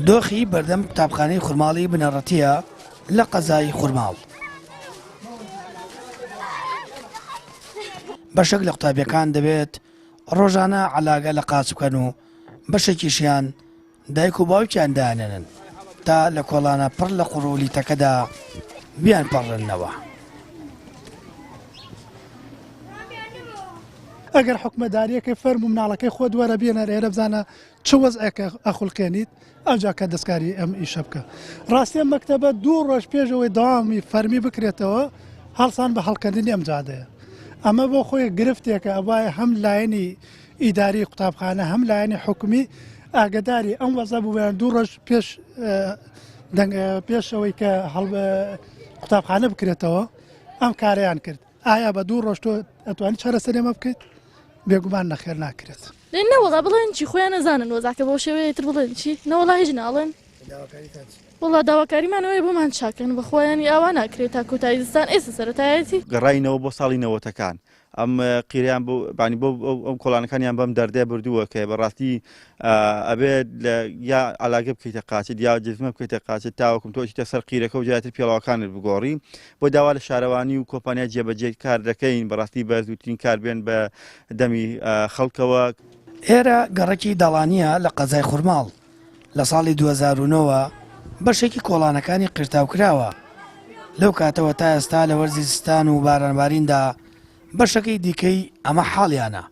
دۆخی بەردەم قوتابخانەی خورماڵی بنەڕەتیە لە قەزای خورماڵ. بەشێک لە قوتابیەکان دەبێت ڕۆژانە عەلاگە لە قاچ بکەن و بەشێکیشیان دایک و باوکیان دانێنن تا لە کۆڵانە پڕ لە قوڕولیتەکەدا بیان پەڕێنەوە. ئەگەر حکومەداریەکەی فەرم و مناڵەکەی خۆت وەرە بێنە ئێرە بزانە چ وەزعێکە ئەخولقێنیت ئەوجا کە دەستکاری ئەم ئیشە بکە. ڕاستی ئەم مەکتەبە 2 ڕۆژ پێشەوەی داوامی فەرمی بکرێتەوە هەڵسان بە هەڵکردنی ئەم جادەیە. ئەمە بۆ خۆی گرفتێکە ئەوایە هەم لایەنی ئیداری قوتابخانە هەم لایەنی حکومی ئاگداری ئەم وەزە بوویان 2 ڕۆژ پێشەوەی کە قوتابخانە بکرێتەوە ئەم کاریان کرد. ئایا بە 2 ڕۆژ تۆ ئەتوانی چارەسەرێمە بکەیت؟ بێگومان نەخێر ناکرێت. نەوەڵا بڵێن چی خۆیان نەزانن وەزاکە بۆ شێوەیەتر بڵێن چی نەوەڵا هیچ ناڵێن وڵا داواکاریمانەوەی بۆمان چاکەن بە خۆیانی ئاوا ناکرێت تا کۆتایی زستان ئێستا سەرەتایەتی گەڕاینەوە بۆ ساڵی نەوەتەکان ئەم قیریان بانی بۆ ئەم کۆڵانەکانیان بەم دەردێ بردووە کە بەڕاستی ئەبێت یا عەلاگە بکەیتە قاچت یا جزمە بکەیتە قاچت تاوەکم تۆچیتە سەر قیرەکە و جاتر پێڵاوەکانت بگۆڕی بۆ داوا لە شارەوانی و کۆمپانیا جێبەجێ کار دەکەین بەڕاستی بە زووترین کار بێن بە دەمی خەڵکەوە. ئێرە گەڕێکی دەڵانیە لە قەزای خورماڵ لە ساڵی 2009 بەشێکی کۆڵانەکانی قرتاو کراوە. لەو کاتەوە تا ئێستا لە وەرزی زستان و بارانباریندا بەشەکەی دیکەی ئەمە حاڵیانە.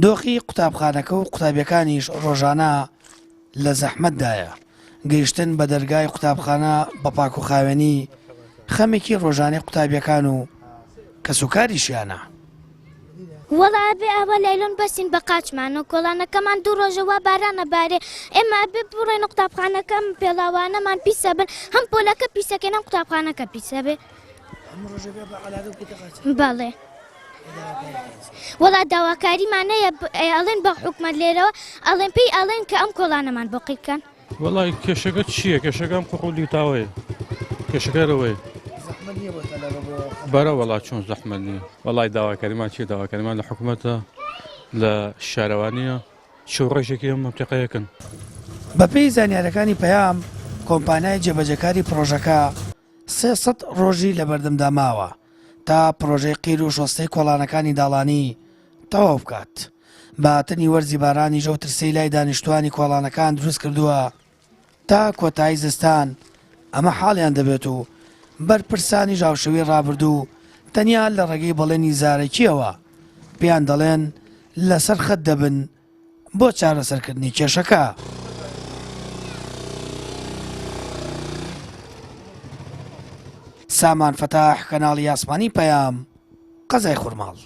دۆخی قوتابخانەکە و قوتابیەکانیش ڕۆژانە لە زەحمەتدایە. گەیشتن بە دەرگای قوتابخانە بە پاک و خاوێنی خەمێکی ڕۆژانەی قوتابیەکان و کەسوکاریشیانە. وەڵا بێ ئەوە لەیلۆن بەسین بە قاچمان و کۆڵانەکەمان 2 ڕۆژەوە بارانە بارێ ئێمە بێ بڕێن قوتابخانەکەم پێڵاوانەمان پیسە بن هەم پۆلەکە پیسەکەن ئەم قوتابخانەکە پیسە بێ. بەڵێ وەڵا داواکاریمانەیە ئەڵێن بە حکومەت لێرەوە ئەڵێن پێی ئەڵێن کە ئەم کۆڵانەمان بۆقیکەن. وەڵای کێشەکە چییە؟ کێشەکەم قوقولی تاوەیە کێشەکەرەوەی بەرە وەڵا چۆن زەحمەت نییە. وەڵای داواکاریمان چیە؟ داواکاریمان لە حکومەتە لە شارەوانیە شەو ڕێژێکی ئەم مەمتیقەیەکەن. بەپێی زانیاریەکانی پەیام کۆمپانیای جێبەجەکاری پرۆژەکە 300 ڕۆژی لە بەردەمدا ماوە تا پرۆژەی قیر و شۆستەی کۆڵانەکانی داڵانی تەواو بکات. باتنی وەرزی بارانی ژە و ترسەی لای دانیشتوانی کۆڵانەکان دروست کردووە تا کۆتایی زستان ئەمە حاڵیان دەبێت و بەرپرسانی ژاوشەوی ڕابردوو تەنیا لە ڕێگەی بەڵێنی زارێکیەوە پێیان دەڵێن لەسەر خەت دەبن بۆ چارەسەرکردنی کێشەکە. سامان فەتاح، کەناڵی ئاسمانی پەیام، قەزای خورماڵ.